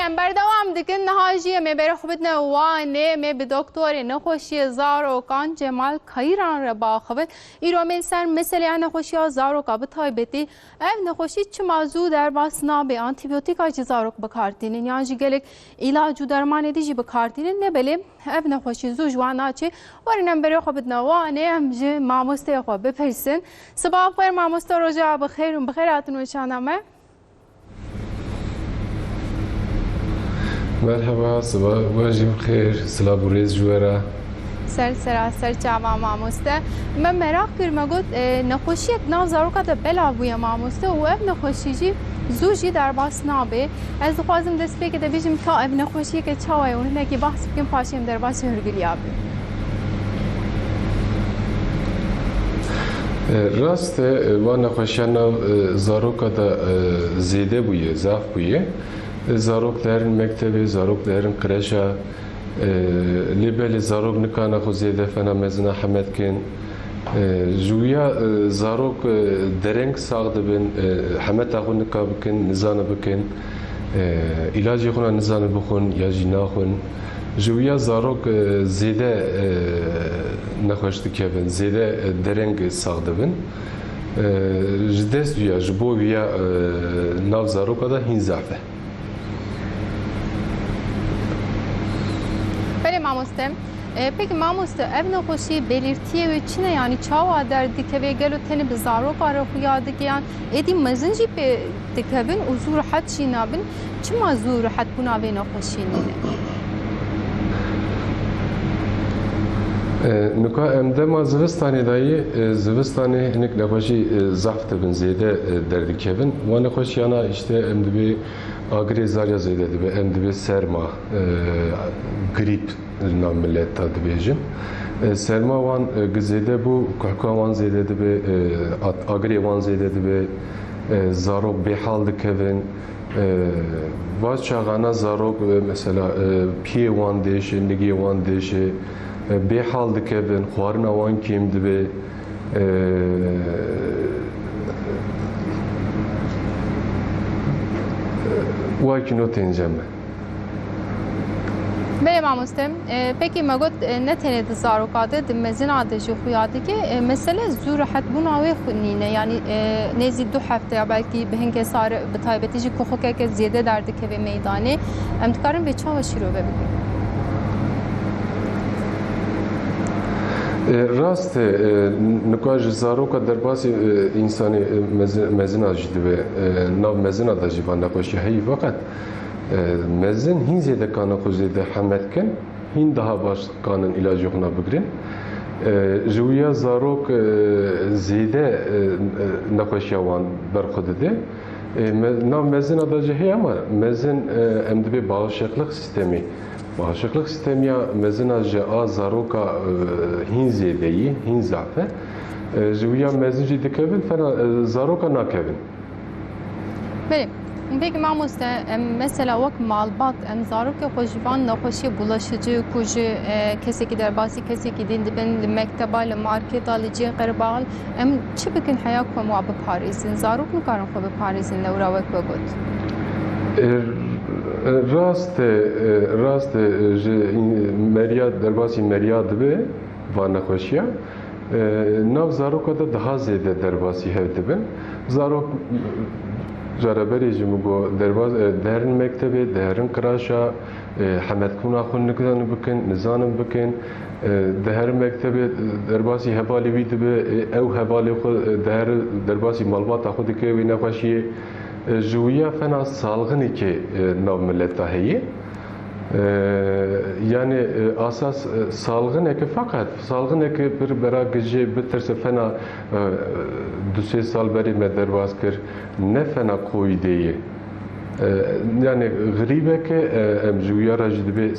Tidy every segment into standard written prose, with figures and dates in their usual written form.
بله بردوام دکن نهاجی می بر خوبت نوانه می به دکتر نخوشی زاروکان جمال خیران را با خوبت ایرامل سر مثل نخوشی زاروکا به تایبتی اف نخوشی چه موضوع در باسنا به آنتیبیوتیک های زاروک بکارتین یعنی گلک علاج و درمان دیجی بکارتین نبله اف نخوشی زوج واناچه ورنم بر خوبت نوانه هم ج ماموسته خوب بپرسن صباح بخیر ماموسته رجا بخیر و بخیراتون و شانمه مرحبا صباح واجب بخير سلام وريز جوارا سر چاوا ماموسته من مراق کرم گفت نخوشی یک ناو زاروکا ده بلا بوی ماموسته و اب نخوشی جی زوجی در باس نابه از خوازم دست بگه ده بیشم تا اب نخوشی که چاوی اونه نکی بحث بکن پاشیم در باس هرگلیابه راست و نخوشیان زاروکا ده زیده بویه زاف بویه زاروک درن مکتبی زاروک درن قرشا لیبل زاروک نکانه خو زیده فنا مزنا حمد کن جویا زاروک درنگ ساخته بین حمد آخو نکا بکن نزانه بکن علاجی خونا نزانه بخون یا جینا خون جویا زاروک زیده نخوشتی که بین زیده درنگ ساخته بین جدست ویا جبو ویا ناو زاروکا دا هین زعفه ماموسته پeki ماموسته ev nexweşî belirtiye ve çine yani çawa derdike ve gelo teni bi zarok ara xuya dikiyan êdî mezin jî pê dikevin û zû rehet jî nabin çima zû rehet bûna vê nexweşînê Nuka em dema zivistanê dayê zivistanê hinek nexweşî zaf dibin zêde derdikevin wan nexweşiyana işte em dibê agirê zarya zêde dibe em dibê serma grîp nam millet ta dibêjin serma wan gizêde bû kuhka wan zêde dibe agirê wan zêde dibe zarok bêhal dikevin vaz çaxana zarok mesela piyê wan dêşe nigê wan dêşe bêhal dikevin xwarina wan kêm dibe وایکی نو تنجمه. بله ماموسته پeki ما گفت نه تنه زاروکاته دمزین عادشی خویاتی که مثلا زور راحت بون آوی خونینه یعنی نزدیک 2 هفته یا belki به هنگ سار به تایبتیجی کوخوکه که زیاده درد که به میدانه امتکارم به چه وشی رو ببینیم راست نکاج زاروکا در باسی انسانی مزن آجیده و ناو مزن آداجی و نخوشی هی وقت مزن هین زیده کانه خو زیده حمد کن هین daha باش کانن علاجی خونا بگرین جویا زاروک زیده نخوشی وان برخود ده ناو مزن آداجی هی اما مزن امدبی bağışıklık sistemi bağışıklık sistemi mezina a zaroka hin zêdeyi, hin zafe jiya mezin jî dikevin fena zaroka nakevin. Bele. Peki mamoste mesela vak malbat em zaroka xwejivan nexweşî bulaşıcı kuji kesekî derbasî kesekî din dibin mekteba li marketa li ciyên qerbal em çi bikin heya ku em wa biparêzin zarok nikarin xwe biparêzin lewra wek vegot راست مریا درباسی مریا دبه و نخوشیه ناو زاروکا دا daha زیاده درباسی هف دبن زاروک جربری جمگو درباز درن مکتبه درن کراشا حمد کنا خون نکدان بکن نزانم بکن در مکتبه درباسی حوالی وی دبه او حوالی خود درباسی مالبات خود که وی نخوشیه جویا فنا salgını ki nav millette heyi yani asas salgın eki fakat salgın eki bir bera gece bitirse fena 2 sal beri mederbaz kir ne fena koy deyi yani garibe ki em jûya rajdibe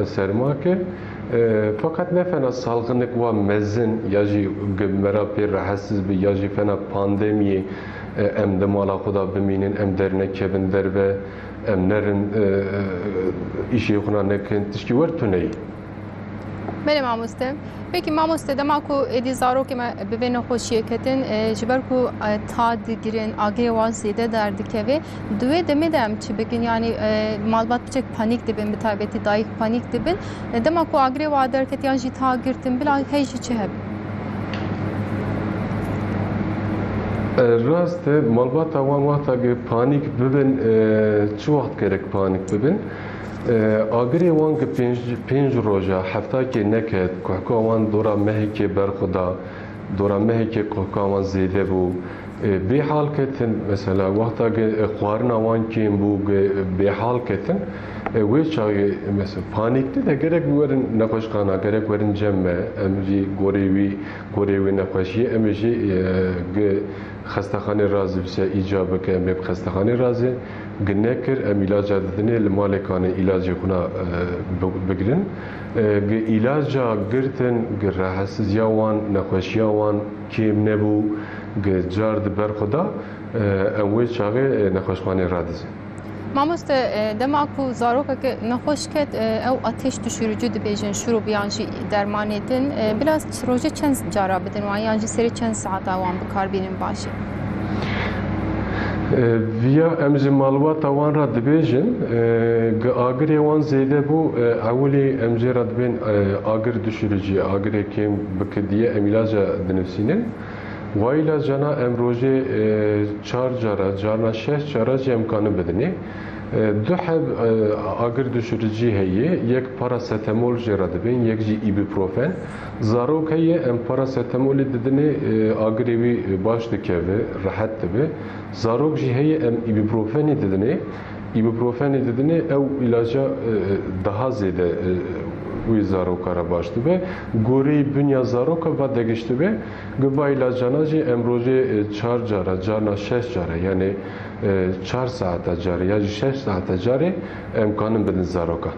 serma ki fakat ne fena salgınlık ve mezin ya jî mera pê rahatsız bi ya jî fena pandemiye em de mala xuda bimînin em dernekevin derve em nerin işê xuna nekin tişkî wer tuneyî بله ماموسته پکی ماموسته دما کو ادی زارو که ما ببین خوشیه کتن جبر کو تا دیگرین آگری واز زیده درد که و دوی دمی دم چی بگین یعنی مالبات بچک پانیک دبن بتابتی دایک پانیک دبن دما کو آگری وادر کت یعنی تا گرتن بلا هیچ چه هب راست مالبات اوان وقتا که پانیک ببین چه وقت کرک پانیک ببین آگری وان که پنج روزه هفته که نکد که وان دورا مهی که برخدا دورا مهی که وان زیده بو به حال کتن مثلا وقتا که خوارن وان که بو به حال کتن وی چای مثلا پانیک ده گرک ورن نخوش خانه گرک ورن جمع امجی گوریوی نخوشی امجی خستخانه رازی بسیار ایجاب که امید خستخانه رازی گنکر ام علاج دادنه لمالکانه علاج خونه بگیرن علاج گرتن راحتسیزی وان نخوشی وان کیم نبو جارد بر خدا اموی چاقه نخوشخانه رادزه ماموسته دما کو زارو که نخوش کت او آتش düşürücü dibêjin şurup yanjî dermanêtin biraz roja çend cara bidin wan yanjî serî çend saeta wan bikarbînin başî via em ji malbata wan ra dibêjin agirê wan zêde bû ewilî em jê ra dibên agir düşürücü agirê kêm bikidiye em ilaca dinivîsînin Wa ilacana em rojê çar cara, carna şeş cara jî em kanin bidinê. Du heb agir düşürücü heye, yek parasetamol jê ra dibin, yek jî ibuprofen. Zarok heye em parasetamolê didinê agirê wî baş dikeve, rahat dibe. Zarok jî heye em ibuprofenê didinê. Ibuprofenê didinê ew ilaca daha zêde wî zarokara baş dibe. Gorî bünya zaroka va digiştibe. Gıva ilacana jî em rojê çar cara, carna şeş cara yani 4 saata carê ya jî 6 saata carê em kanin bidin zaroka.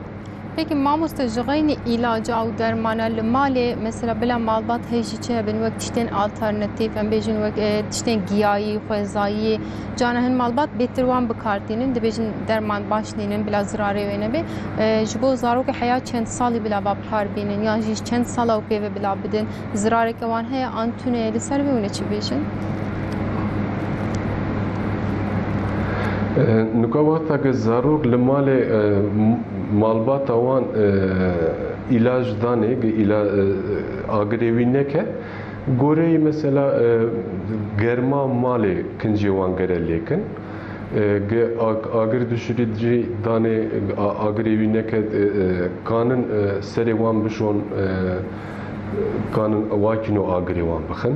Peki mamoste jigayni ilaca û dermana li malê mesela bila malbat hêjî çi hebin wek tiştên alternatîv em bêjin wek tiştên giyayî, xwezayî cana hin malbat bêtir wan bikartînin dibêjin derman başlînin bila zirarê wê nebe ji bo zarokê heya çend salî bila va bikarbînin yan jî çend sala û pêve bila bidin zirareke wan heye an tune li ser vê hûn ê çi bêjin Nuka wexta ke zarok li malê malbata wan ilac danê agirê wî neke goreyî mesela germa malê kincê wan gere lêkin agir düşürücü danê agirê wî neke kanin serê wan bişon kanin wakîno agirê wan bixin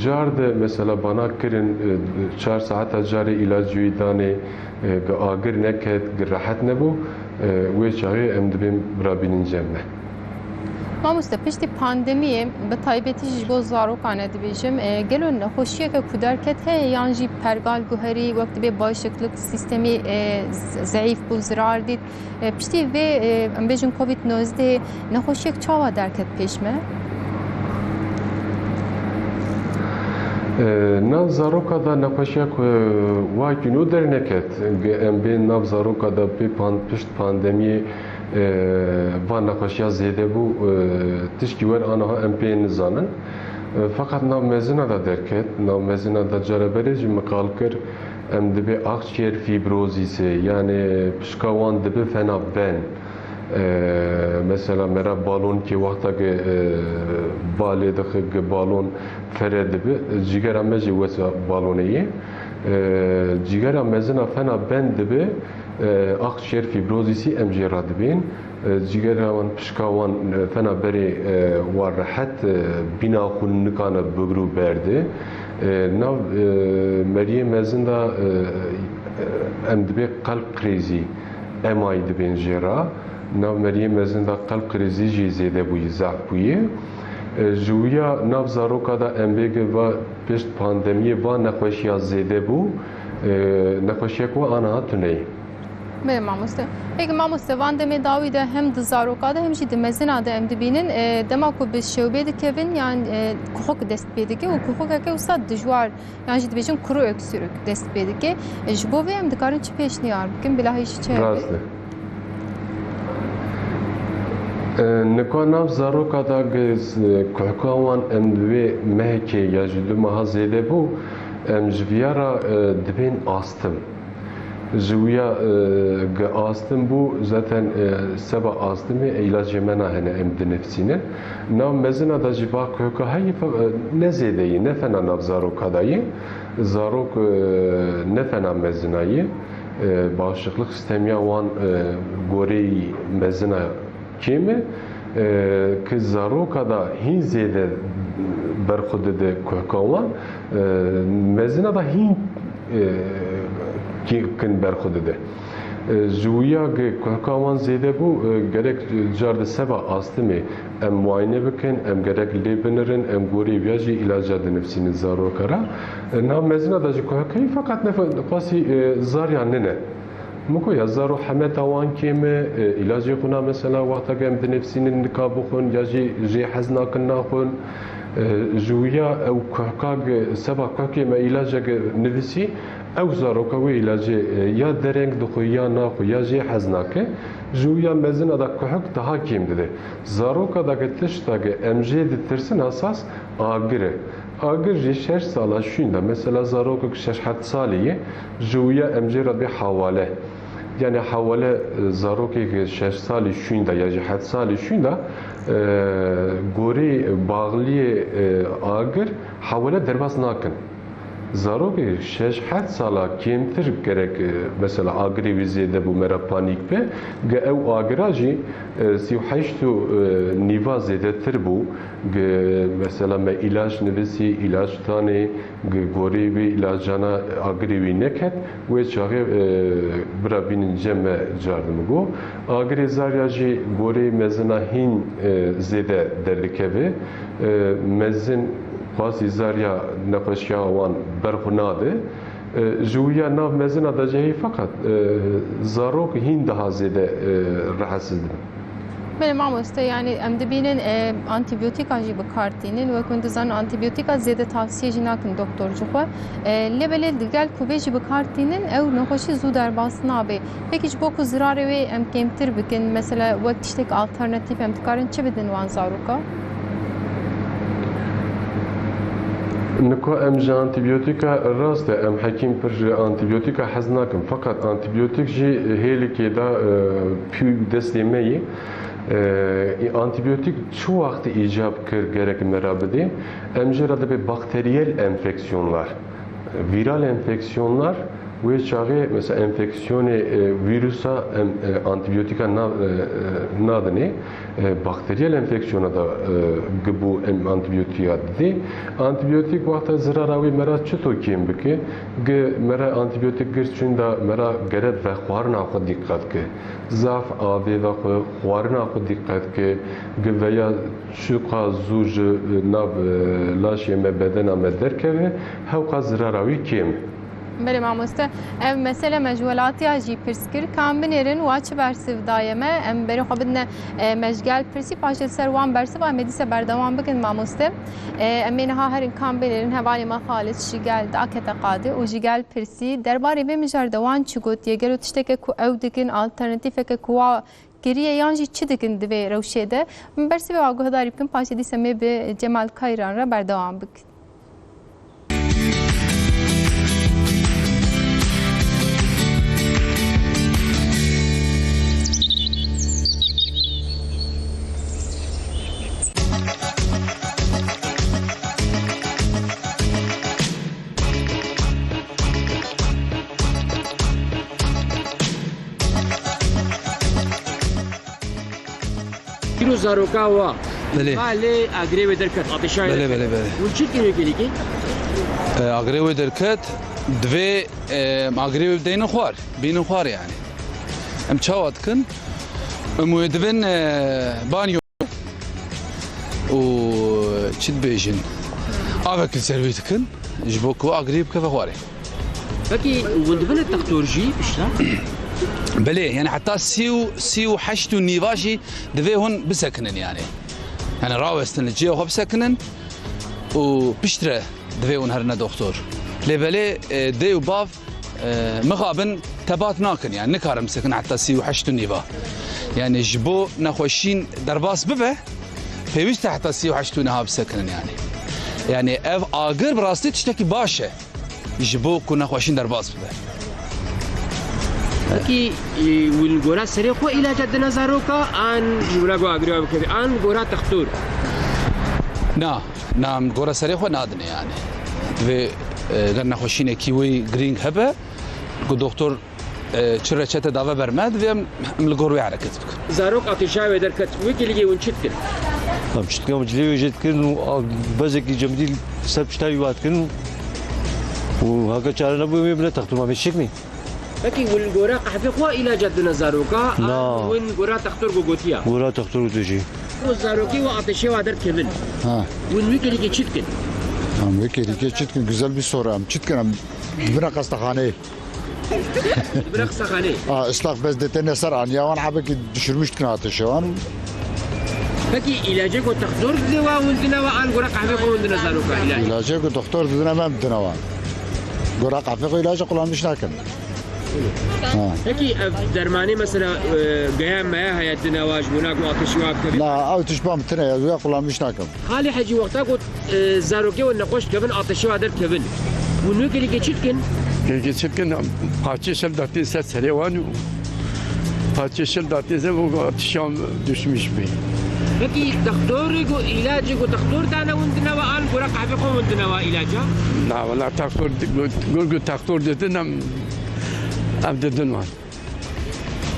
Car de mesela bana kirin 4 saata carê ilacı wî danê agir neket rahat nebu wê çaxê em dibên birabînin cem me. Mamoste piştî pandemiyê bi taybetî ji bo zarokan e dibêjim gelo nexweşiyeke ku derket heye yan jî pergal guherî wek dibe bağışıklık sistemî zayıf bû zirar dît piştî vê em bêjin Covid-19 nexweşiyek çawa derket pêş me Nav zaroka da nexweşiya ku wakîno derneket em bên nav zaroka da pişt pandemiyê van nexweşiya zêde bû tişkî wer aniha em pê nizanin Fakat nav mezina da derket nav mezina da careberê jî miqal kir em dibe akciğer fibrozîsê yani pişka wan dibe fena ben mesela mera balon ki vakta ki balê dixi balon fere dibe cigera me jî wesa baloneyê cigera mezina fena ben dibe akciğer fibrozîsî em jê radibên cigera wan pişka wan fena berê wa rehet bîna xwe nikane bigir û berdê nav meriyê mezin da em dibe qalb krêzî MI dibên jê ra nav meriyê mezin da qalb krêzî jî zêde bûyî zaf bûyî ji wîya nav zaroka da em bêge va pişt pandemiyê va nexweşiya zêde bû nexweşiyek we aniha tuneyê Bê mamoste peki mamoste van demê dawî de hem di zaroka da hem jî di mezina de em dibînin dema ku bi şewbê dikevin yan kuxok dest pê dike û kuxokeke wisa dijwar yan jî dibêjin kuru öksürük dest pê dike ji bo vê em dikarin çi pêşniyar bikin bila hêjî çi hebe نکانم زاروکا دا گز کهکوان ام دوی مهکی یا جلو مها زیده بو ام جویارا دبین آستم جویا آستم بو zaten سبا آستمی علاج منا هنه ام دنفسینه نام مزنا دا جبا کهکا هایی نزیده نه فنا ناف زاروکا دایی زاروک نه فنا مزنایی bağışıklık sistemi olan goreyi mezina kimi ki zaroka da hin zede berxude de kuhkawan mezina da hin kin berxude de Juya kuhkawan zede bu gerek carde seba astimi em muayene bikin em gerek lebinirin em gori viyaji ilaca nefsinin zarokara nam mezina da kuhkayı fakat nefasi zarya nene Muko ya zaro hamet awan kime ilacı kuna mesela vakta gem nefsinin nikabukhun ya ji hazna knakhun juya ev kuhkag seba kuhkime ilaca nefsi ev zaro kavi ilacı ya dereng dukhu ya nakhu ya ji hazna ke juya mezina da kuhk daha kim dedi zaro kada getişta ge emje ditirsin asas agire Agir ji 6 sala şunda mesela zarok 6 saliye juya emje rabi havale yani havale zarok 6 sali şunda ya 7 sali şunda gori bağlı agir havale derbas nakin zarok 6 sala kimtir gerek mesela agri vizede bu mera panik be ge ev agiraji 38 niva zedetir bu mesela me ilaç nefsi ilaç tane gori bir ilacana agri neket ve çağı brabinin cemme jardım go agri zaryaji gori mezna hin zede derlikevi mezin Xwasi zarya nexweşiya wan berxunade Juya nav mezina da cehî fakat zarok hin daha zêde rahatsız dibin. Benim mamoste yani em dibînin antibiyotika jî bikartînin ve ku dizan antibiyotika zêde tavsiye jî nakin doktorcu xwe lê digel ku vê jî bikartînin ew nexweşî zû derbas nabe. Pekî ji bo ku zirarê wê em kêmtir bikin mesela wek tiştek alternatîv em dikarin çi bidin wan zaroka? Niko em ji antibiyotika rast e em hekim pir antibiyotika hez nakim fakat antibiyotik jî hêlikê da pî destê me yê antibiyotik çi wextî îcab kir gerek me ra bidê em jî ra dibe bakteriyel enfeksiyonlar viral enfeksiyonlar ve çağı mesela enfeksiyonu virüsa antibiyotika nadine bakteriyel enfeksiyona da bu antibiyotika dedi antibiyotik vakta zararavi mera çito kim bike ge mera antibiyotik girçunda mera gerek ve xwarna xwe dikkat ke zaf avê ve xwarna xwe dikkat ke ge veya şuqa zuj nav laşê me bedena me derkeve hewqa zararavi kim Beli mamoste ev mesele mecvelatiya jî pirs kir kan binêrin wa çi bersiv daye me em berê xwe bidine mejgel pirsî paşê ser wan bersiv em ê dîse berdewam bikin mamoste em ê niha herîn kan binêrin hevalê me xalis jî gel akete qadê û jî gel pirsî derbarê vê mijar de wan çi gotiye gelo tişteke ku ew dikin alternatîfeke ku wa geriye yan jî çi dikin divê rewşê de bersivê wa guhdarî bikin paşê dîse me bi Cemal Kayran re berdewam bikin Kilo zaroka wa. Bele. Hale agreve derkat. Ateşa. Bele. Bu çi kilo geliki? Agrev derket dve agrev deyne xwar. Bînin xwar yani. Em çawa dikin. Em wê dibin banyo û çi dibêjin. Avekî servî dikin ji bo ku agrev bikeve xwarê. Peki wendibine doktorji pişta? Bele yani hatta si û heşt û nîva jî divê hûn bisekinin yani. Yani rawestin li ciyê xwe bisekinin û piştre divê hûn herine doktor. Lê belê dê û bav mixabin tebat nakin yani nikarin bisekin hatta si û heşt û nîva. يعني جبو نخوشين درباس ببه پێویستە حتا 38 نەها بسەکنن yani ev agir birastî tiştekî baş e ji bo ku nexweşîn derbas bibe. Peki win gora serê xwe îlaca dine zaroka an ji wila got agirê bikeve an gora textur. Na em gora serê xwe nadine yani. Divê ger nexweşînekî wî girîng hebe ku doktor çi reçete dave berme divê em li gor wê hereket bikin. Zarok atêşa wê derket wê kilîgê win çi dikin? Am piştî am cilê wê jê dikirin û bezekî cemidî ser pişta wî wat kirin û haka çare nebûye wê bile textur ma çêk mî? Peki win gora qehvê xwe îlaca dine zaroka Na. an win gora textur gotiya. Gora textur û tê jî. O zarokî û atêşê wa derkevin. Ha. Win wê kilîgê çi dikin? Am vekilike çitkin güzel bir soru am. Çitkin am dibine kastahaneye. Bırak sakhane. Islak bez detene sar an yavan habeki düşürmüştün ateşe van. Peki ilacı ko textur dine win dine wa an gora qehvê xwe win dine zaroka îlac. İlacı ku doktor dedine ben dedine van. Gora kahve ilacı kullanmış nakin. Peki ev dermanî mesela geya me heye dine wa ji wina ku atêşê wa bikeve. La av tişbam tine yazıya kullanmış nakin. Halî hecî wexta ku zarokê win nexweş kevin atêşê wa derkevin. Win wê kilîgê çi dikin? Geçirken parça şel datı ses serevan parça şel datı se bu atışan düşmüş bir. Peki doktorı ku ilacı ku doktor tane win dine wa an gora qehvê xwe win dine wa îlaca. Na valla taktor gurgu taktor dedin am dedin var.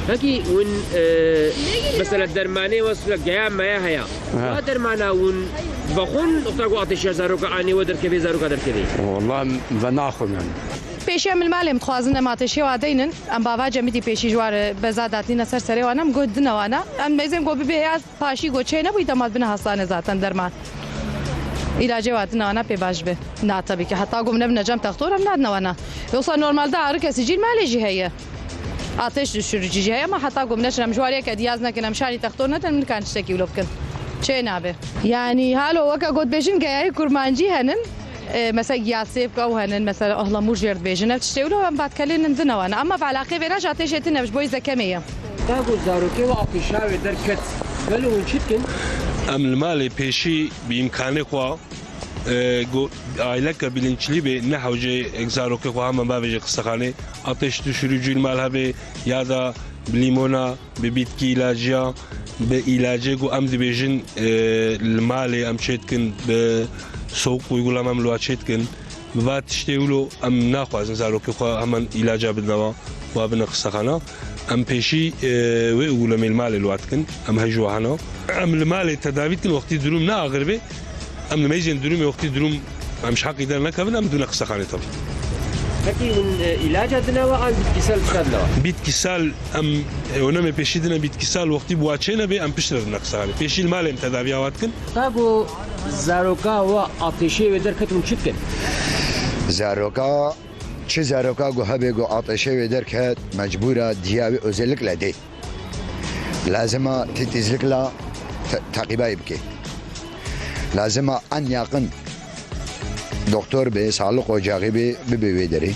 Peki win mesela dermanî wesla geya me heye. Wa dermana win baxun wexta ku atêşê zaroka anî we derkevê zaroka derkevê. Vallahi ve naxum yani. پێشی ئەم مالێ مخوازن ئەماتەشێ وادەینن ئەم باوا جەمیدی پێشی ژوارە بەزاداتنینە سەر سەرێوانم گۆ دنەوانە ئەم مەزم گۆ ببێ یا پاشی گۆچێ نەبووی دەمات بنە هەستانە زاتەن دەرمان ئیلاجێ واتنەوانە پێ باش بێ ناتەبی کە هەتا گۆم نەبنە جەم تەختۆرم نادنەوەنە یۆسا نۆرمالدا ئارە کەسی جیر مالێژی هەیە ئاتش شوروجی هەیە مە هەتا گۆم نەچرم ژوارێکە دیاز نەکەن ئەم شانی تەختۆر نەتەن منکان شتێکی ولۆ بکەن چێ نابێ یعنی هالۆ وەکە گۆت بێژین گەیایی کورمانجی هەنن مثلا یاسیب که او هنن مثلا اهلامور جرد بیشن نفس شیء هم بعد کلین ندنوانه اما في علاقه بيناش عتيشتي نفس بوي زكميه تاگو زاروکی و آتیشا و درکت ولی اون چی کن؟ ام المال پیشی بإمكانه خوا aile bilinçli ve ne havcı egzaroke ko hemen bavece kısakhane ateş düşürücü ilmal be ya da limona be bitki ilacı be ilacı ko am dibejin mali am çetkin be soğuk uygulamam lo çetkin ve işte ulo am nakhwaz egzaroke ko hemen ilacı bedava ve bina kısakhana am peşi ve uygulamel mali lo atkin am hajwahana am المال تداويت وقت دروم نا غربي ام الميزن دروم وقت دروم مش حق يدرنا كمان ام دون قصه طبعا Peki ilaç adına ve an bitkisel adına var. bitkisel am ونما peşidine bitkisel vakti bu açena be am pişirna qısani peşil malem tedaviye vatkin Tago zaroka ve ateşe ve derketun çıkın. Zaroka çi zaroka go habe go ateşe ve derket mecbura diyavi özellikle değil. Lazıma titizlikle takibe ibki. Lazıma en yakın doktor bey, sağlık ocağı bey bebeği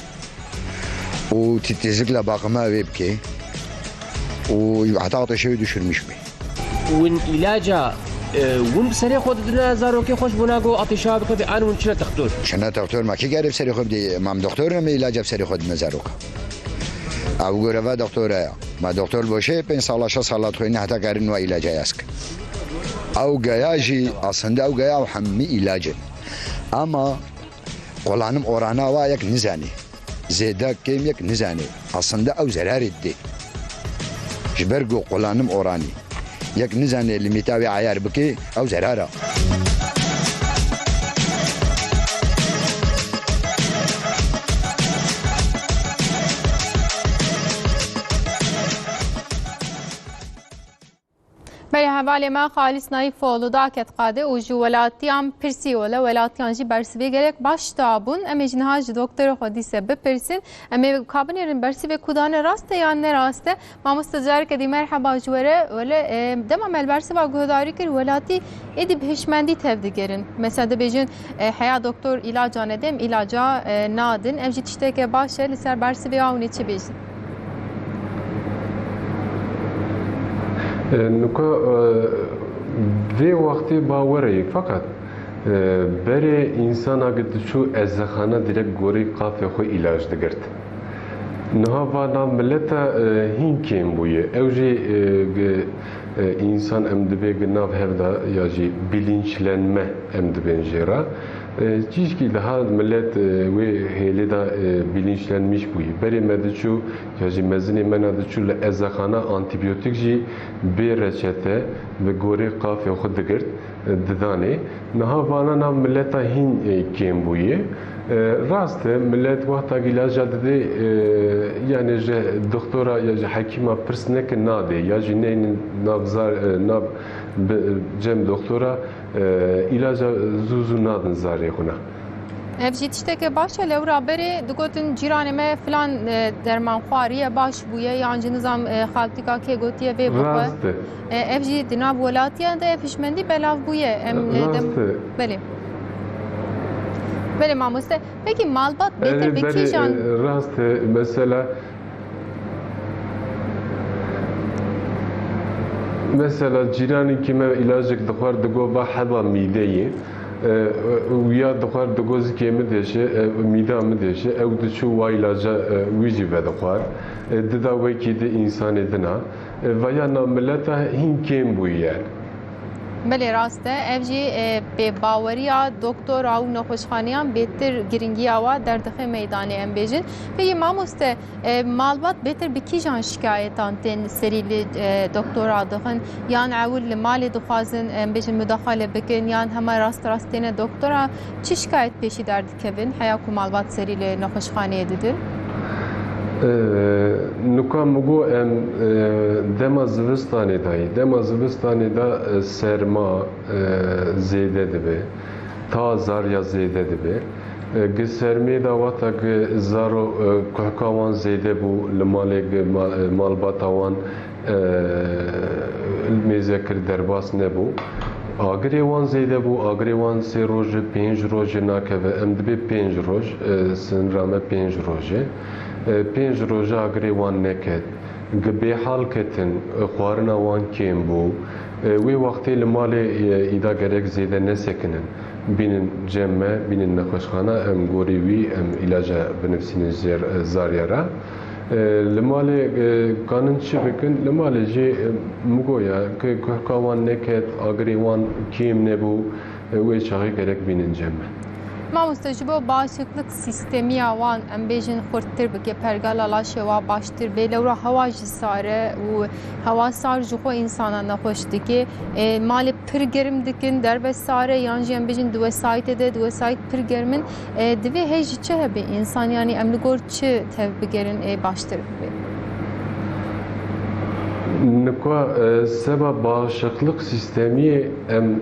o titizlikle bakıma ibki. O hatta ateşi düşürmüş bey. Win ilaca win seri xod dina zaroki xoş buna go ateşa bike an win çile doktor. Şuna doktor ma ki garip seri xod di mam doktor mi ilacı seri xod nazaroka. Av göreve doktora ya. Ma doktor boşe pen salaşa salat xoyne hatta karin ve ilacı yask. او گیاجی aslında او گیا همه علاجه اما قلانم اورانه و یک نزانی زیده کم یک نزانی aslında او zarar etti جبرگو قلانم اورانی یک نزانی لیمیتاوی عیار بکی او zarara بله حوالی ما خالص نایف فولودا کت قاده و جو ولاتیام پرسی ولا ولاتیان جی برسبی گرک باش تابون امی جنهاج دکتر خودی سبب پرسین امی کابنیرن برسبی کدان راسته یا نه راسته ما مستجار کدی مرحبا جوره ولا دم عمل برسبا گهداری کر ولاتی ادی بهشمندی تفدیگرن مثلا بیجن حیا دکتر علاج ندم علاجا نادن ام جی تشته که باشه لسر برسبی آونی چی بیجن Nuka ve vakti bavarı fakat bere insana gidişu ezahana direkt gori kafe xo ilaç digert. Nahava milleta hinkem buye. Evji insan emdibe gnav hevda ya ji bilinçlenme emdiben jera. Çişki daha millet ve helida bilinçlenmiş buye. Beri mediçu ya ji mezini menadiçu le ezahana antibiyotik ji bir reçete ve gori kafe xo digert didane. Nahava milleta hinkem buye. Rast millet vaqta ilaca dedi yani doktora ya hakima persnek nade ya jine nabzar nab cem doktora ilaca zuzu nadın zari xuna. Ev jî tiştekê baş e lewra berê digotin cîranê me filan dermanxwariye baş bûye yan jî nizam xaltîka kê gotiye vê bixwe. Ev jî di nav welatiyan de pişmendî belav bûye. Belê. Böyle mamoste. Peki malbat beter bir kişan. Rast mesela cirani kime ilacık dıkvar dıgo ba heba mideyi ya dıkvar dıgo zikemi deşe mide mi deşe ev dişu va ilaca vici ve dıkvar dida ve ki de insan edina veya na milleta hinkem bu yani. Beli raste ev jî bê baweriya doktora û nexweşxaneyan bêtir giringiya wa derdixe meydanê em bêjin. Peki mamoste malbat bêtir bi kîjan şikayetan tên serî li doktora dixin yan ewil li malê dixwazin em bêjin müdaxale bikin yan hema rast rastêne doktora çi şikayet pêşî derdikevin heya ku malbat serî li nexweşxaneyê didin? Nuka mugo em dema zivistanê dayê. Dema zivistanê da serma zêde dibe. Ta zarya zêde dibe. Gi sermê da wata gi zaro kuhka wan zêde bû li malê malbata wan mêze kir derbas nebû. Agirê wan zêde bû, agirê wan 3 roj 5 roj nakeve. Em dibe 5 roj, sinrame 5 rojê. 5 roja agirê wan neket. Bêhal ketin, xwarina wan kêm bû. Wê wextê li malê îda gerek zêde nesekinin. Bînin cem me, bînin nexweşxana, em gorî wî, em ilaca binivîsînin zaryara. Li malê kanin çi bikin? Li malê jê mugoya kuhka wan neket, agirê wan kêm nebû, wê çaxê gerek bînin cem me. Mamoste ji bo bağışıklık sistemiya wan em bêjin xurttir bike pergala laşê wa baştir bê lewra hewa jî sare û hewa sar ji xwe insana nexweş dike malê pir gerim dikin derbes sare yan jî em bêjin di wesaytê de di wesayt pir gerimin divê hêj jî çi hebe însan yanî em li gor çi tev bigerin baştir bibe? Nikwa seba bağışıklık sistemi em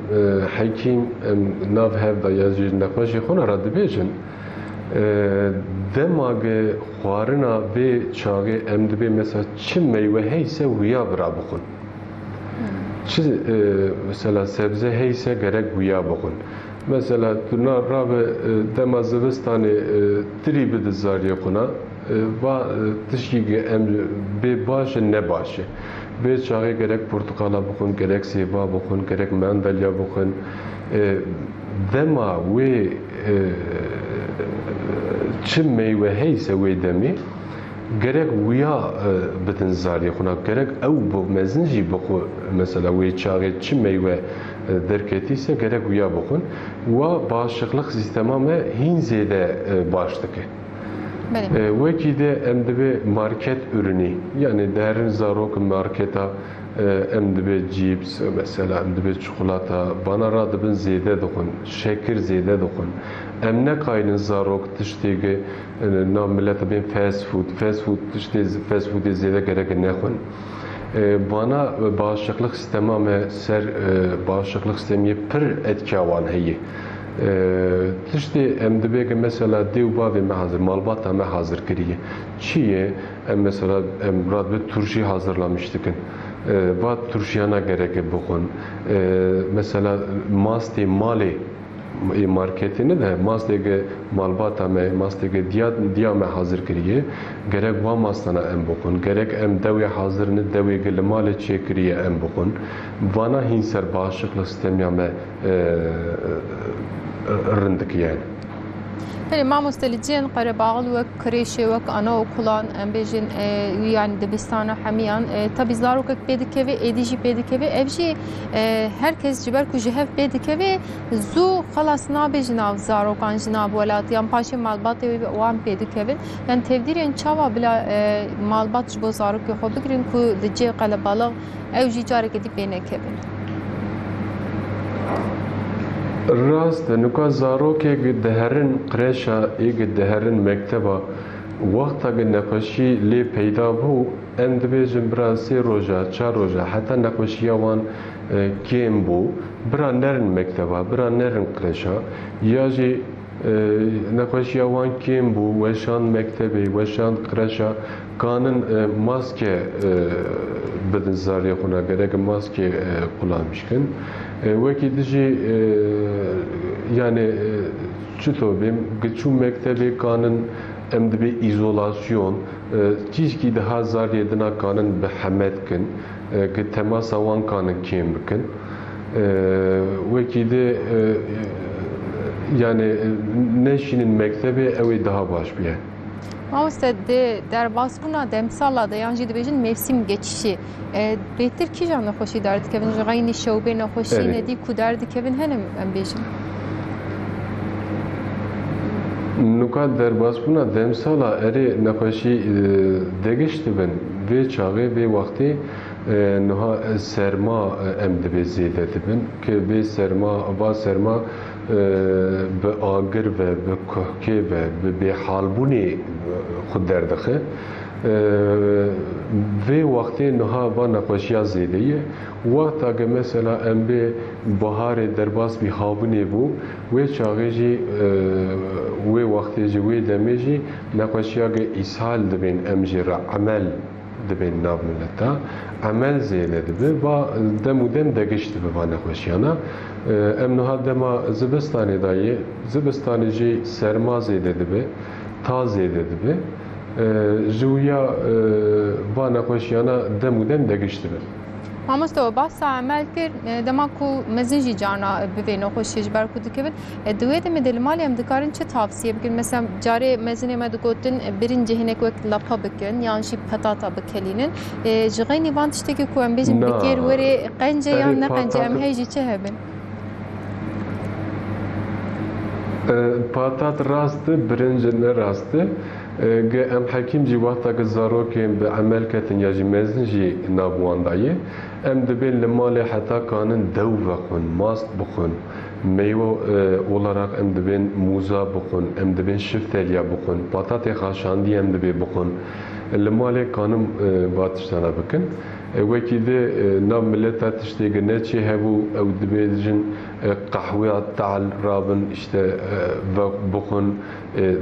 hekim em nav hevda ya jî nexweşî xwe ra dibêjin demage xwarina vê çaxê em dibe mesela çi meywe heyse wiya bira bixwin. Çi mesela sebze heyse gerek wiya bixwin. Mesela tu rave dema zivistanê tirî bide zariyê xwe va tişkî em bê baş e ne baş e. Bê çaxê gerek portekala bixwin, gerek sêva bixwin, gerek mandalya bixwin. Dema wê çi meywe heyse wê demê gerek wiya bidin zariyê xwe gerek ew bi mezin jî bixwe mesela wê çaxê çi meywe derketîse gerek wiya bixwin wa bağışıklık sistema me hîn zêde baş dike. Wekî de em dibe market ürünü yani derin zarok marketa em dibe cips mesela em dibe çikolata bana ra dibin zêde dixwin şekir zêde dixwin em nekaynin zarok tiştê na millet bên fast food tiştê fast foodê zêde gerek nexwin bana bağışıklık sistema me ser bağışıklık sistemiye pir etkiya wan heye. Tiştê em dibe mesela dêw bavê me hazır, malbata me hazır kiriye. Çi ye? Em mesela em radbe turşi hazırlamış dikin. Va turşiyana gerek bixwin. Mesela mastê malê marketini de mastege malbata me mastege diya me hazır kiriye gerek va mastana em bokun gerek em devi hazırını devi gel mal çekiriye em bokun vana hinser bağışıklık sistemi me rındık yani. Peki ما مستلجين قرباغل وك كريشي وك أنا وكلان أم بيجين يعني دبستان حميان tabi zarokak bedikevi edici bedikevi evji herkes ciber kujehev bedikevi zu خلاص nabejin av zarokan jinav velat yan paşe malbat evi wan bedikevi yani tevdirin çava bila malbat jibo zarok yo bigrin ku dije qalabalag evji carek edip benekevin. Rast nuka zarokê diherin qreşa ê diherin mekteba wexta nexweşî lê peyda bû em dibêjin bira sê roja çar roja heta nexweşiya wan kêm bû bira nerin mekteba bira nerin qreşa ya jî nexweşiya wan kêm bû weşan mektebê weşan qreşa kanin maske bidin zariyê xwe ne gerek maske kullanmışkin. Wekî dijî yani çito bêm giçû mektebê kanin em dibê îzolasyon tîşkî daha zariyê dina kanin bi hemet kin ki temasa wan kanin kêm bikin. Wekî de yani neşînin mektebê ew ê daha baş biye. Mamoste derbasbuna demsala da yani dibêjin mevsim geçişi bêhtir kîjan nexweşî derdikevin ji xeynî şewbê nexweşî nedî ku derdikevin hene em bêjin. Nuka derbasbuna demsala erê nexweşî degiş dibin vê çaxê vê wextê niha serma em dibê zêde dibin ki vê serma va serma bi agir ve bi kuhkê ve bi bêhalbûnê xwe derdixe vê wextê niha va nexweşiya zêde ye wexta ge mesela em bê biharê derbas bî habûnê bû wê çaxê jî wê wextê jî wê demê jî nexweşiya ge îshal dibên em jî re emel dibên nav milleta emel zêde dibe va dem û dem degiş dibe va nexweşiyana em niha dema zibistanê da ye zibistanê jî serma zêde dibe ta zêde dibe ji wîya va nexweşiyana dem û dem degiş dibe. Mamoste bahsa emel kir dema ku mezin jî cana bivê nexweşî ji ber ku dikevin divê de me de li malê em dikarin çi tavsiye bikin mesela carê mezinê me digotin birin cihînek wek lapa bikin yan jî petata bikelînin ji xeynî van tiştekî ku em bêjin bikêr werê qence yan ne qence em hey jî çi hebin. Patat rastı, birinci ne rastı. Em hekim jî wexta ki zarokên bi emel ketin ya jî mezin jî navwan dayê em dibên li malê heta kanin dew vexwin, mast bixwin, meywe olarak em dibên mûza bixwin, em dibên şifteliya bixwin, patatê xaşandî em dibê bixwin. Li malê kanin va tiştana bikin. Wekî de nav milleta tiştê ne çê hebû ew dibêjin qehweya tal rabin işte bixwin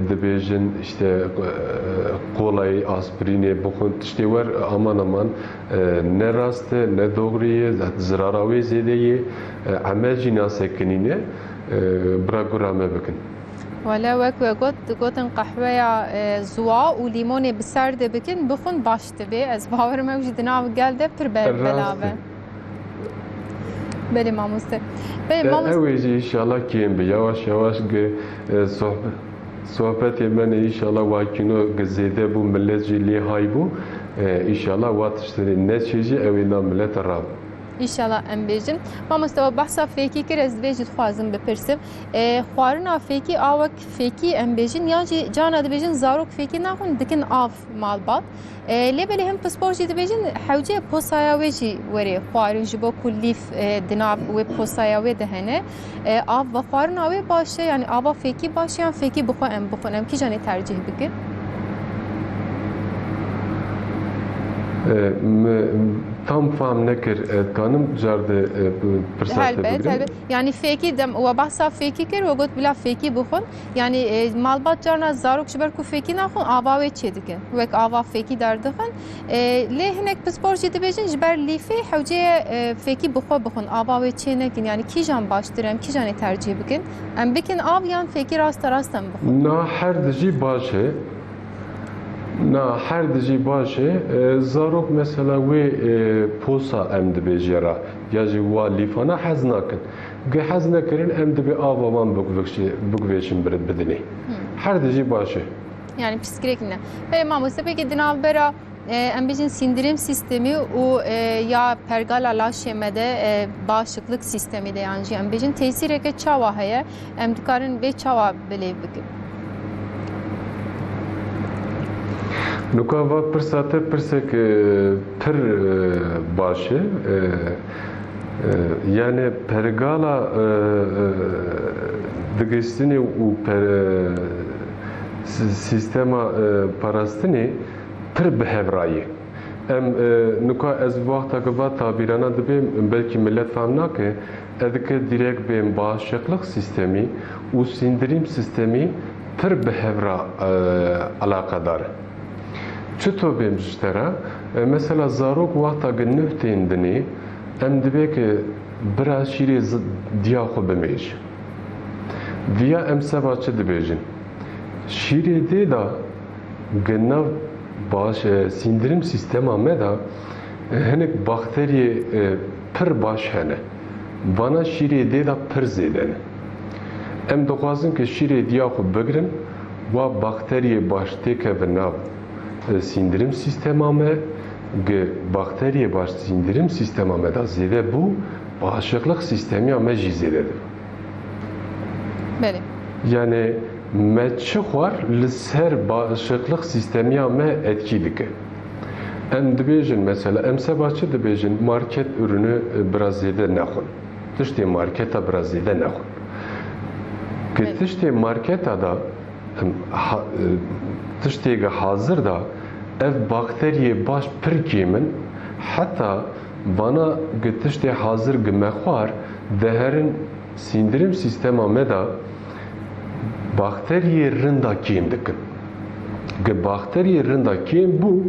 dibêjin işte kolayê aspirînê bixwin tiştê wer aman aman ne rast e ne doğru ye zirara wê zêde ye emel jî nasekinîne bira gura me bikin. ولا وك gotin qehweya zuwa û lîmonê bi ser de bikin bixwin baş dibe ez bawerim ew jî di nav gel de pir belave. Belê mamoste. Ew ê jî înşallah kêm bi yavaş yavaş sohbetê me înşallah wakîno zêde bû millet jî lê hay bû înşallah wa tiştê ne çê jî ew ê nav millet rab. İnşallah em bêjin. Mamoste bahsa fêkî kir ez divê jî dixwazim bipirsim. Xwarina fêkî awek fêkî em bêjin yan jî cana dibêjin zarok fêkî naxwin dikin av malbat. Lêbelê him pispor jî dibêjin hewcê posaya wê jî werê xwarin ji bo ku lîf di nav wê posaya wê de hene. Av ve xwarina wê baş e yani ava fêkî baş yan fêkî bixwe em kîjanê tercih bikin? tam fahm nekir tanım jardı fırsatı هلبت bugün. هلبت يعني فيكي دم وبحثا فيكي كر وقلت بلا فيكي بخون يعني مالبات جارنا زاروك شبر كو فيكي ناخون آواوي چه دكن وك آوا فيكي در دخن ليه هناك بسبور جي دبيجن جبر ليفي حوجي فيكي بخون آواوي چه نكن يعني كي جان باشترم كي جان ترجيح بكن ام بكن آويان فيكي راستم بخون Na her dici başı Na her dici başı zarok mesela ve posa em dibêjera ya jî wa lîfana hez nakin. Ge hez nekirin em dibê ava wan bigvêşin bidinê. Her dici başı. Yani psikirekine. Ve mamoste peki dinavbera embejin sindirim sistemi o ya pergala laşemede bağışıklık sistemi de yani embejin tesireke çava heye emdikarın ve çava bile bugün. Nuka va pirsate pirsek pir başı yani pergala digestini u sistema parastini pir bihevrayı. Em nuka ez vaqta ki va tabirana dibim belki millet famna ki edike direkt benim bağışıklık sistemi u sindirim sistemi pir bihevra alakadar. Çuto benim işlere mesela zarok vaqta gönühteyim dini em dibe ki biraz şiri diyaxu bimej. Via em sevaçı dibejin. Şiri de da genav baş sindirim sistema me da henek bakteri pir baş hene. Bana şiri de da pir zeden. Em doxwazin ki şiri diyaxu bigrin ve bakteri baş teke benav sindirim sistemame ge bakteriye baş sindirim sistemame da zede bu bağışıklık sistemi ama jizededir. Beli. Yani meçi var liser bağışıklık sistemi ama etkili. Em dibêjin mesela em sebaçı dibêjin market ürünü biraz zede naxun. Tiştê marketa biraz zede naxun. Ki tiştê marketa da tiştê hazır da ev bakteriye baş pir kêmin hatta bana tiştê hazır gimexwar deherin sindirim sistema me da bakteriye rinda kêm dikin. Ge bakteriye rinda kêm bu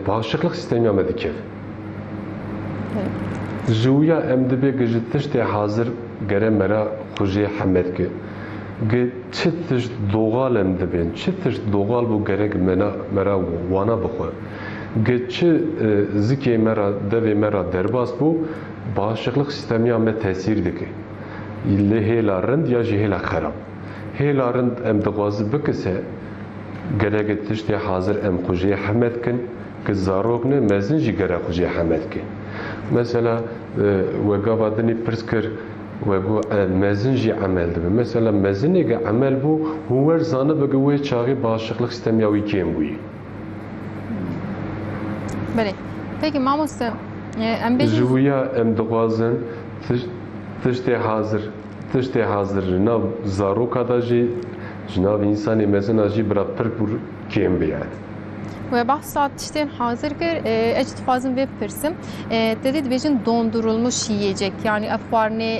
bağışıklık sistemi me dikev. Jûya em dibe ge ji tiştê hazır gere mera xujê hemed ki ge çi tişt doğal em dibin, çi tişt doğal bu gerek mera wana bixwe. Ge çi zikê mera devê mera derbas bu bağışıklık sistemi me tesir dike. Lê hêla rind ya jî hêla xerab. Hêla rind em dixwaze bikise gerek tiştê hazır em xujê hemed kin ki zarok ne mezin jî gerek xujê hemed ki. Mesela ve gavadini pirs kir ve bu mezin jî amel dibe. Mesela mezinê ge amel bu hûwer zanibe ge wê çaxî bağışıklık sistemi wî kêm bûyî. Beli. Peki mamoste embejin Ji wîya em dixwazin tiştê hazır nav zaroka da jî ji nav însanê mezin jî bira pir kêm be yani. ve bahsat tiştên hazır kir eç dixwazim vê pirsim dedi dibêjin dondurulmuş yiyecek yani ev xwarinê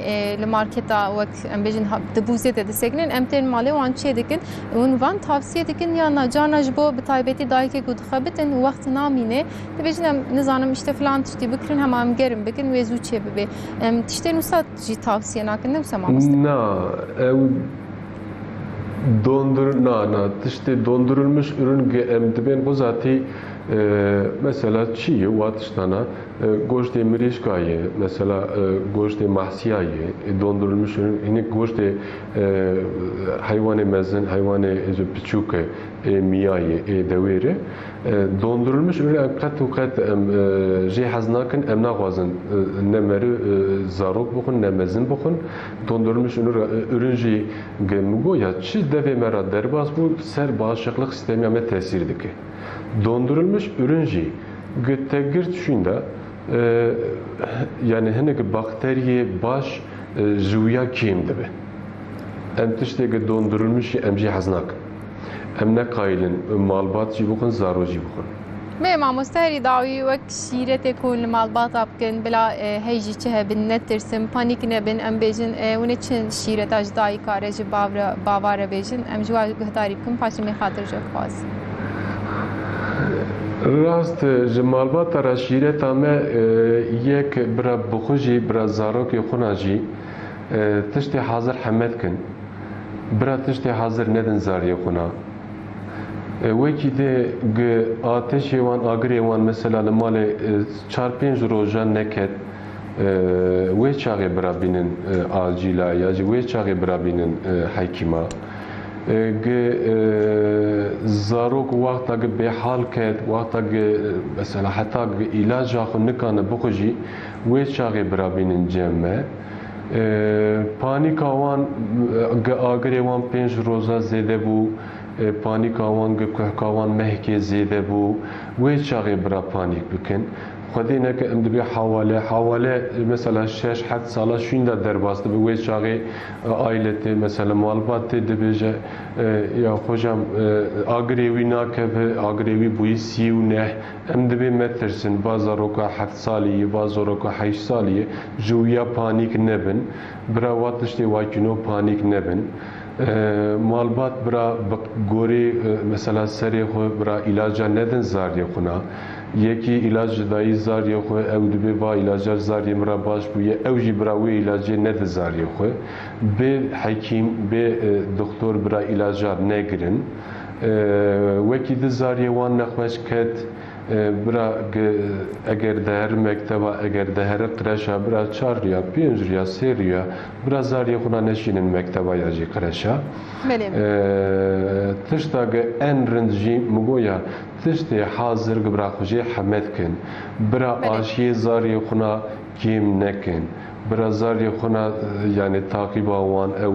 li marketa wek em bêjin dibûzê de disekinin em tên malê wan çê dikin hûn van tavsiye dikin ya na carna ji bo bi taybetî dayikê ku dixebitin wextî namîne dibêjin em nizanim işte filan tiştî bikirin hema em gerim bikin wê zû çê bibe em tiştên wisa jî tavsiye nakin ne wisa mamoste Na ew tiştê dondurulmuş ürün em dibên bu zatî mesela çi ye wa tiştana goştê mirîşka ye mesela goştê mahsiya ye dondurulmuş ürün hinek goştê haywanê mezin haywanê piçûk miya ye dewêre dondurulmuş ürün em qet û qet em jê hez nakin em naxwazin ne meri zarok bixwin ne mezin bixwin dondurulmuş ürün jî goya çi devê me ra derbas bû ser bağışıklık sistemi me tesir dike. Dondurulmuş ürün jî tegir tişûnde yani hinek bakteriye baş ji wîya kêm dibe. Em tiştê dondurulmuş em jî hez nakin. Em nekayîlin malbat jî bixwin zaro jî bixwin. ما مامۆستای داوی وەک شیرەتێک و لە ماڵباتە بکەن بلا هەیژی چه هەبن نەترسم پانیک نەبن ئەم بێژن ونە چەند شیرەتاش دایی کارێژ باوارە بێژن ئەم جووا گهداری بکەم پاشمی خاطرژە خواست. راست جمالبات را شیرت همه یک برا بخوجی برا زاروک خوناجی تشتی حاضر حمد کن برا تشتی حاضر ندن زاری خونا وکی ده آتشی وان آگری وان مثلا لمال 4-5 روزا نکد وی چاقی برا بینن آجیلا یا وی چاقی برا بینن حکیما زاروک وقتا به حال کرد وقتا مثلا حتی علاج آخو نکانه بخوجی وی چاقی برا بینن جمعه پانیک آوان آگری وان 5 روزا زیده بو پانیک آوان که آوان مهکی زیده بو وی چاقی برا پانیک بکن خودی نکه ام دبی حواله مثلا 6-7 ساله شونده در باست به وی چاقی آیلت مثلا مالبات دبیجه یا خوشم آگریوی ناکه آگریوی بوی 39 ام دبی مترسن بازارو که 7 سالیه بازارو که 8 سالیه جویا پانیک نبن برا واتشتی واکنو پانیک نبن مالبات برا گوری مثلا سری خو برا علاجا ندن زاری خونا یکی علاج دایی زاری خو او دبی با علاج زاری مرا باش بویه او جی برا وی علاج ند زاری خو به حکیم به دکتر برا علاجا نگرن وکی د زاری وان نخوش کت برا اگر در مکتبا اگر در قرشا برا 4 یا 5 یا 3 یا برا زاری خونا نشینن مکتبا یا جی قرشا تشتا ان رنجی مگویا تشتی حاضر برا خوشی حمد کن برا آشی زاری خونا کیم نکن برا زاری خونا yani takip avan ev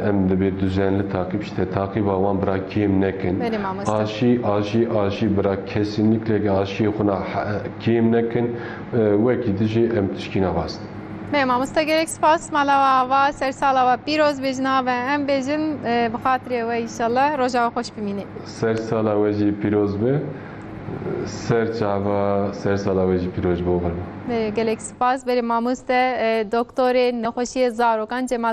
em de bir düzenli takip işte takip avan bıra kim nekin aşı bıra kesinlikle aşı khuna kim nekin ve gidici em tişkina bast. ما مستقرک سپاس مالا و سرسالا و پیروز بجنا و ام بجن بخاطر و انشالله روزا خوش ببینیم. سرسالا و جی پیروز به سرسالا و جی پیروز به گلک سپاس بر ماموست دکتر نخوشی زاروکان جمال